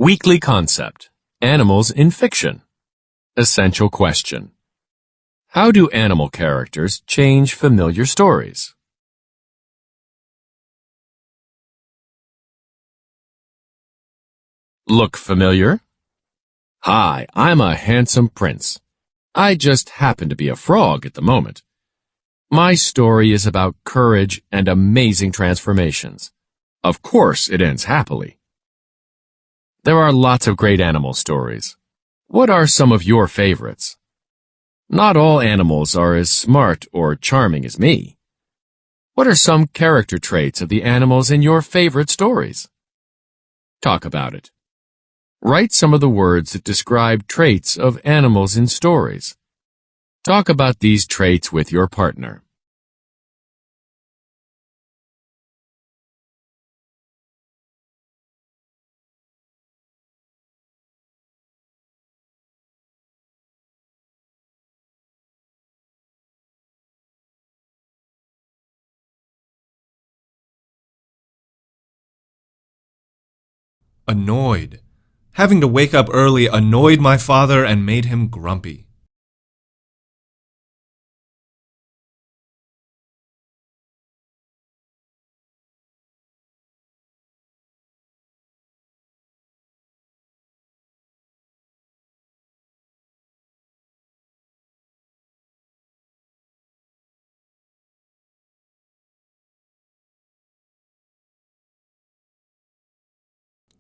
Weekly concept. Animals in fiction. Essential question. How do animal characters change familiar stories? Look familiar? Hi, I'm a handsome prince. I just happen to be a frog at the moment. My story is about courage and amazing transformations. Of course, it ends happily. There are lots of great animal stories. What are some of your favorites? Not all animals are as smart or charming as me. What are some character traits of the animals in your favorite stories? Talk about it. Write some of the words that describe traits of animals in stories. Talk about these traits with your partner. Annoyed. Having to wake up early annoyed my father and made him grumpy.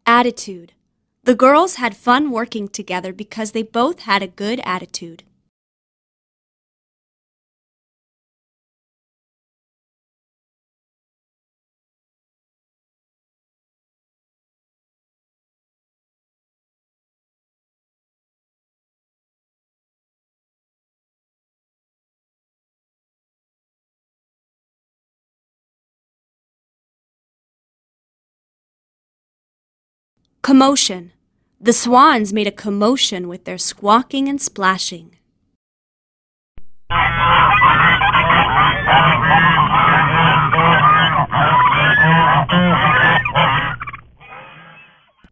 Attitude. The girls had fun working together because they both had a good attitude. Commotion. The swans made a commotion with their squawking and splashing.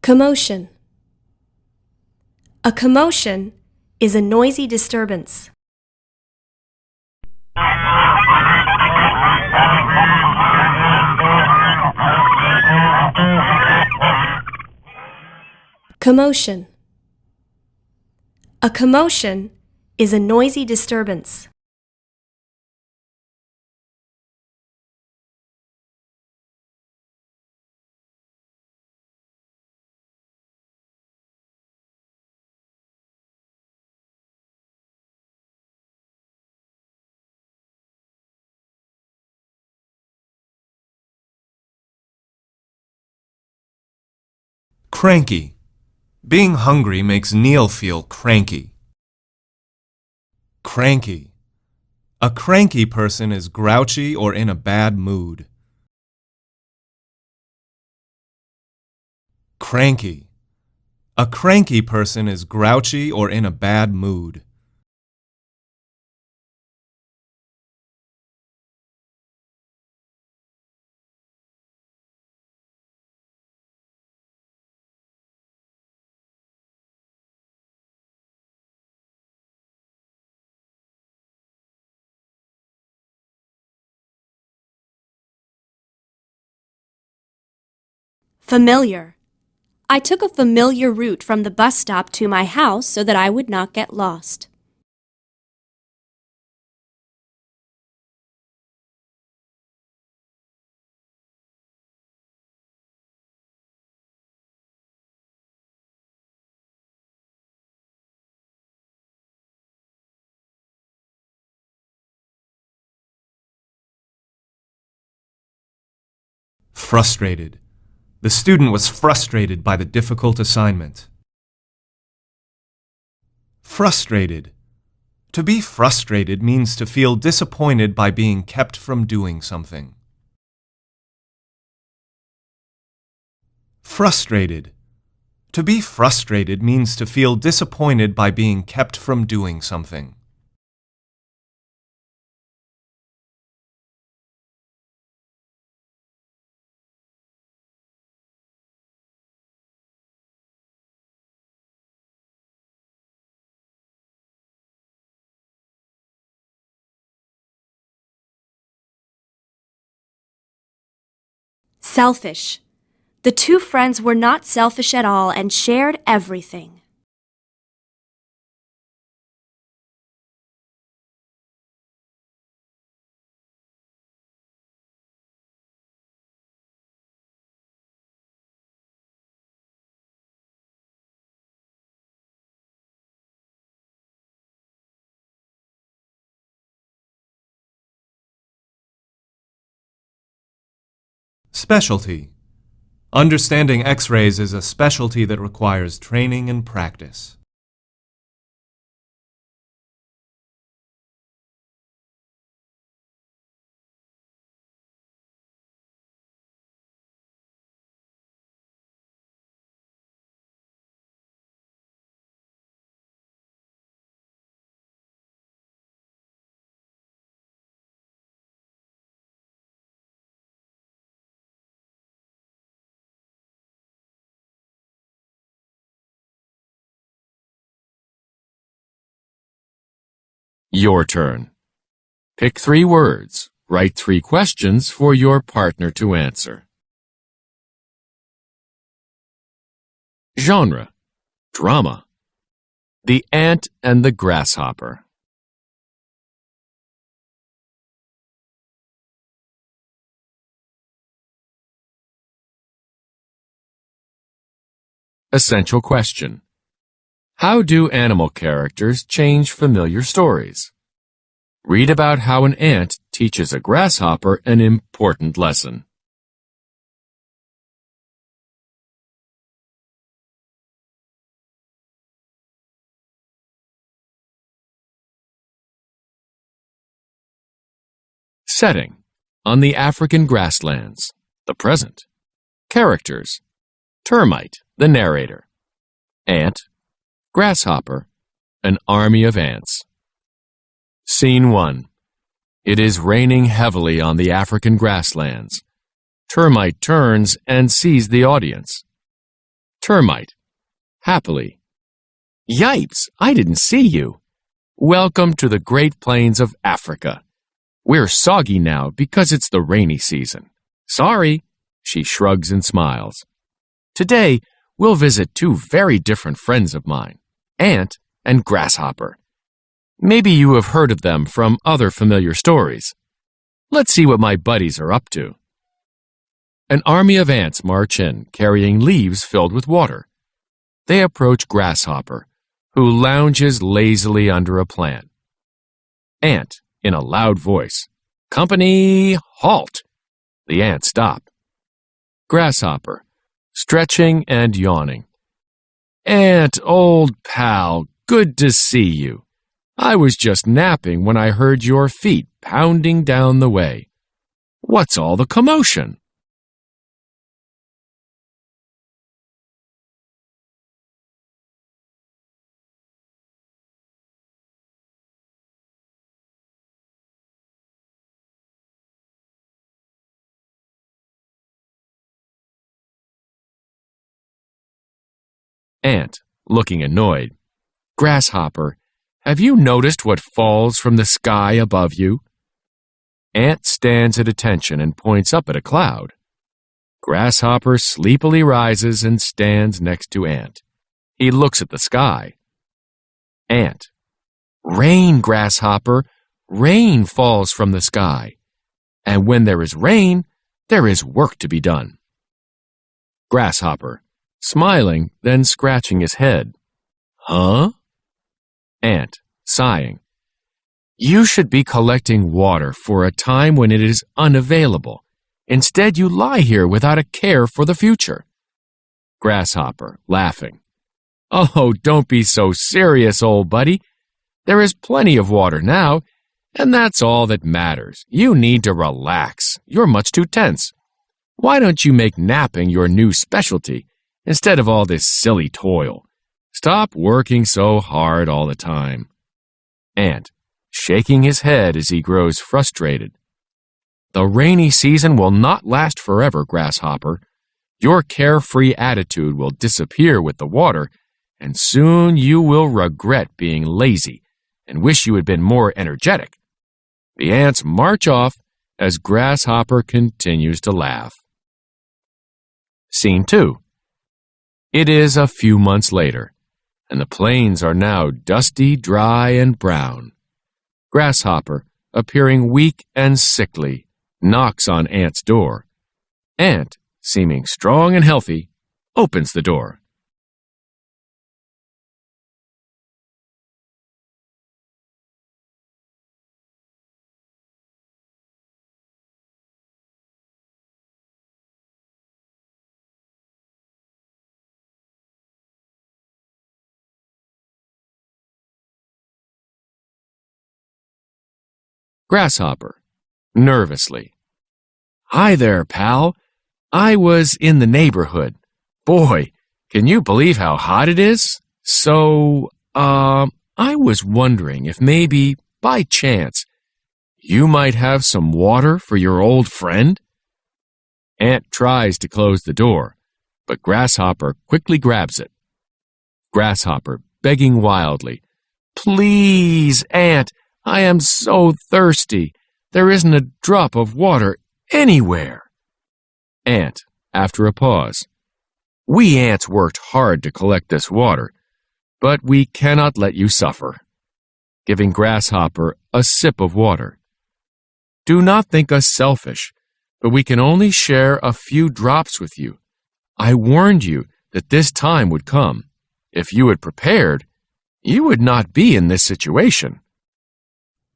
Commotion. A commotion is a noisy disturbance. Commotion. A commotion is a noisy disturbance. Cranky. Being hungry makes Neil feel cranky. Cranky. A cranky person is grouchy or in a bad mood. Cranky. A cranky person is grouchy or in a bad mood. Familiar. I took a familiar route from the bus stop to my house so that I would not get lost. Frustrated. The student was frustrated by the difficult assignment. Frustrated. To be frustrated means to feel disappointed by being kept from doing something. Frustrated. To be frustrated means to feel disappointed by being kept from doing something. Selfish. The two friends were not selfish at all and shared everything. Specialty. Understanding X-rays is a specialty that requires training and practice. Your turn. Pick 3 words. Write 3 questions for your partner to answer. Genre. Drama. The Ant and the Grasshopper. Essential question. How do animal characters change familiar stories? Read about how an ant teaches a grasshopper an important lesson. Setting. On the African grasslands. The present. Characters. Termite, the narrator. Ant. Grasshopper, an army of ants. Scene 1. It is raining heavily on the African grasslands. Termite turns and sees the audience. Termite, happily. Yipes, I didn't see you. Welcome to the Great Plains of Africa. We're soggy now because it's the rainy season. Sorry, she shrugs and smiles. Today, we'll visit 2 very different friends of mine. Ant and Grasshopper. Maybe you have heard of them from other familiar stories. Let's see what my buddies are up to. An army of ants march in, carrying leaves filled with water. They approach Grasshopper, who lounges lazily under a plant. Ant, in a loud voice. Company, halt! The ants stop. Grasshopper, stretching and yawning. Ant, old pal, good to see you. I was just napping when I heard your feet pounding down the way. What's all the commotion? Ant, looking annoyed. Grasshopper, have you noticed what falls from the sky above you? Ant stands at attention and points up at a cloud. Grasshopper sleepily rises and stands next to Ant. He looks at the sky. Ant, rain, Grasshopper, rain falls from the sky. And when there is rain, there is work to be done. Grasshopper, smiling, then scratching his head. Huh? Ant, sighing. You should be collecting water for a time when it is unavailable. Instead, you lie here without a care for the future. Grasshopper, laughing. Oh, don't be so serious, old buddy. There is plenty of water now, and that's all that matters. You need to relax. You're much too tense. Why don't you make napping your new specialty instead of all this silly toil? Stop working so hard all the time. Ant, shaking his head as he grows frustrated. The rainy season will not last forever, Grasshopper. Your carefree attitude will disappear with the water, and soon you will regret being lazy and wish you had been more energetic. The ants march off as Grasshopper continues to laugh. Scene 2. It is a few months later, and the plains are now dusty, dry, and brown. Grasshopper, appearing weak and sickly, knocks on Ant's door. Ant, seeming strong and healthy, opens the door. Grasshopper, nervously. Hi there, pal. I was in the neighborhood. Boy, can you believe how hot it is? So, I was wondering if maybe, by chance, you might have some water for your old friend? Ant tries to close the door, but Grasshopper quickly grabs it. Grasshopper, begging wildly, Please, Ant, I am so thirsty. There isn't a drop of water anywhere. Ant, after a pause. We ants worked hard to collect this water, but we cannot let you suffer. Giving Grasshopper a sip of water. Do not think us selfish, but we can only share a few drops with you. I warned you that this time would come. If you had prepared, you would not be in this situation.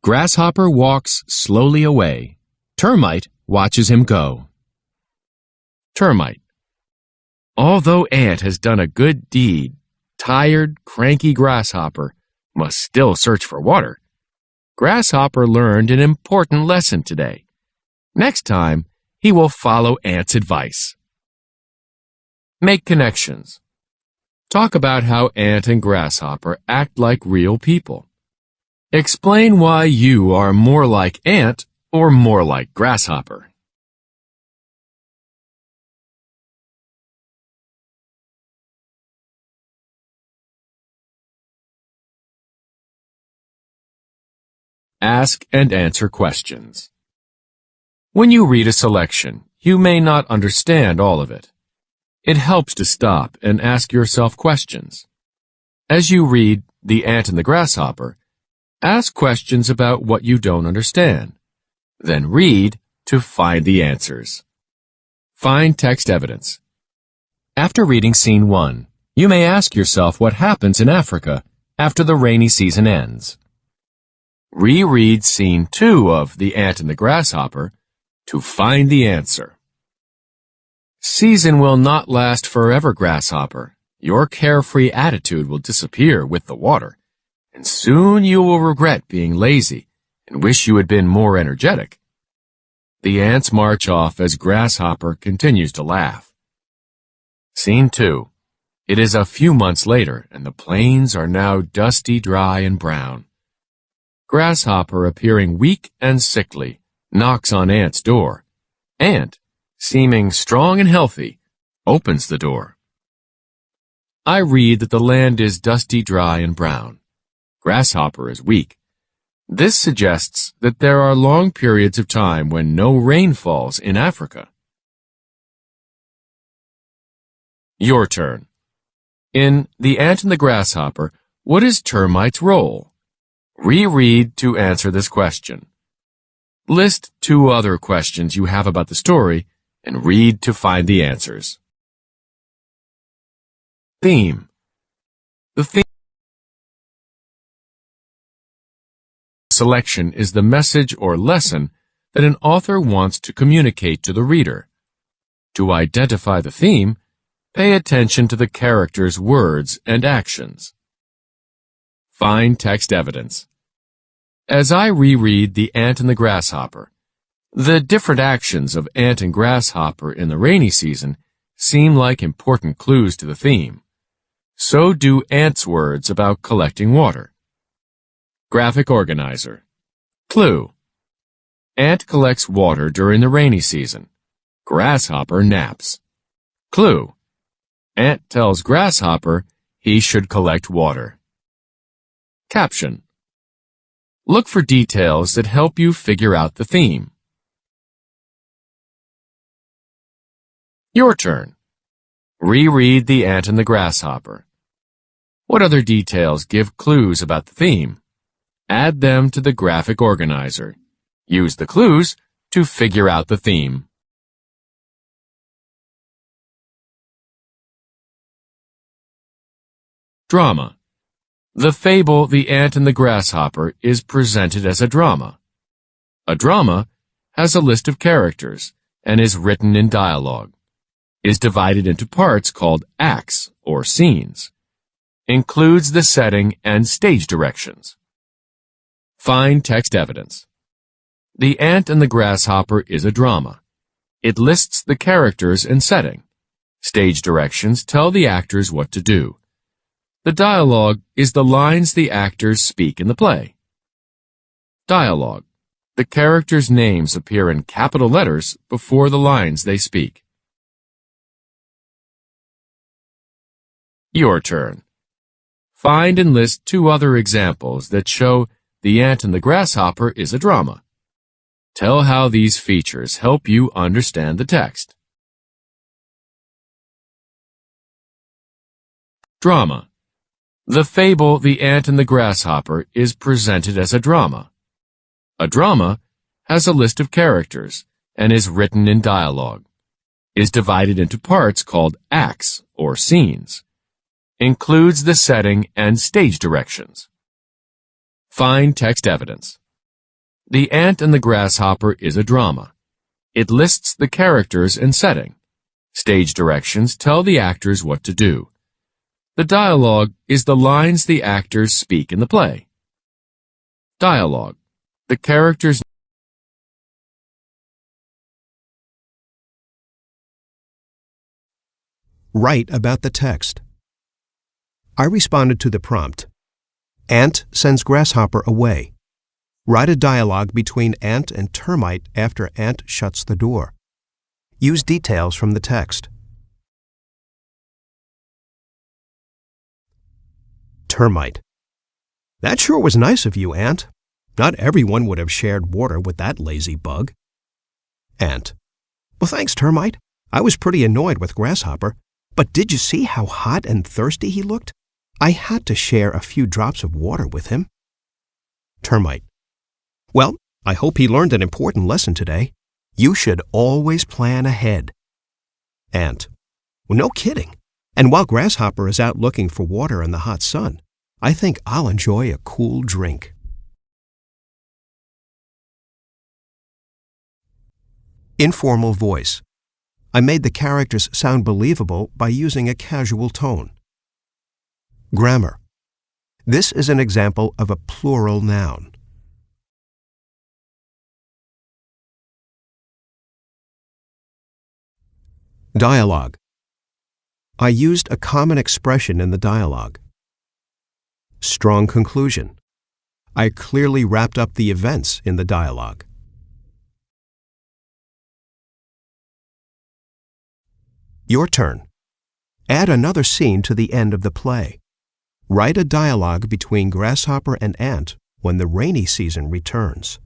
Grasshopper walks slowly away. Termite watches him go. Termite. Although Ant has done a good deed, tired, cranky Grasshopper must still search for water. Grasshopper learned an important lesson today. Next time, he will follow Ant's advice. Make connections. Talk about how Ant and Grasshopper act like real people. Explain why you are more like Ant or more like Grasshopper. Ask and answer questions. When you read a selection, you may not understand all of it. It helps to stop and ask yourself questions. As you read The Ant and the Grasshopper, ask questions about what you don't understand. Then read to find the answers. Find text evidence. After reading Scene 1, you may ask yourself what happens in Africa after the rainy season ends. Reread Scene 2 of The Ant and the Grasshopper to find the answer. Season will not last forever, Grasshopper. Your carefree attitude will disappear with the water, and soon you will regret being lazy and wish you had been more energetic. The ants march off as Grasshopper continues to laugh. Scene 2. It is a few months later, and the plains are now dusty, dry, and brown. Grasshopper, appearing weak and sickly, knocks on Ant's door. Ant, seeming strong and healthy, opens the door. I read that the land is dusty, dry, and brown. Grasshopper is weak. This suggests that there are long periods of time when no rain falls in Africa. Your turn. In The Ant and the Grasshopper, what is Termite's role? Reread to answer this question. List 2 other questions you have about the story and read to find the answers. Theme. The theme selection is the message or lesson that an author wants to communicate to the reader. To identify the theme, pay attention to the characters' words and actions. Find text evidence. As I reread The Ant and the Grasshopper, the different actions of Ant and Grasshopper in the rainy season seem like important clues to the theme. So do Ant's words about collecting water. Graphic organizer. Clue. Ant collects water during the rainy season. Grasshopper naps. Clue. Ant tells Grasshopper he should collect water. Caption. Look for details that help you figure out the theme. Your turn. Reread The Ant and the Grasshopper. What other details give clues about the theme? Add them to the graphic organizer. Use the clues to figure out the theme. Drama. The fable The Ant and the Grasshopper is presented as a drama. A drama has a list of characters and is written in dialogue. Is divided into parts called acts or scenes. Includes the setting and stage directions. Find text evidence. The Ant and the Grasshopper is a drama. It lists the characters and setting. Stage directions tell the actors what to do. The dialogue is the lines the actors speak in the play. Dialogue. The characters' names appear in capital letters before the lines they speak. Your turn. Find and list two other examples that show The Ant and the Grasshopper is a drama. Tell how these features help you understand the text. Drama. The fable The Ant and the Grasshopper is presented as a drama. A drama has a list of characters and is written in dialogue. Is divided into parts called acts or scenes. Includes the setting and stage directions. Find text evidence. The Ant and the Grasshopper is a drama. It lists the characters and setting. Stage directions tell the actors what to do. The dialogue is the lines the actors speak in the play. Dialogue. The characters. Write about the text. I responded to the prompt. Ant sends Grasshopper away. Write a dialogue between Ant and Termite after Ant shuts the door. Use details from the text. Termite. That sure was nice of you, Ant. Not everyone would have shared water with that lazy bug. Ant. Well, thanks, Termite. I was pretty annoyed with Grasshopper, but did you see how hot and thirsty he looked? I had to share a few drops of water with him. Termite. Well, I hope he learned an important lesson today. You should always plan ahead. Ant. Well, no kidding. And while Grasshopper is out looking for water in the hot sun, I think I'll enjoy a cool drink. Informal voice. I made the characters sound believable by using a casual tone. Grammar. This is an example of a plural noun. Dialogue. I used a common expression in the dialogue. Strong conclusion. I clearly wrapped up the events in the dialogue. Your turn. Add another scene to the end of the play. Write a dialogue between Grasshopper and Ant when the rainy season returns.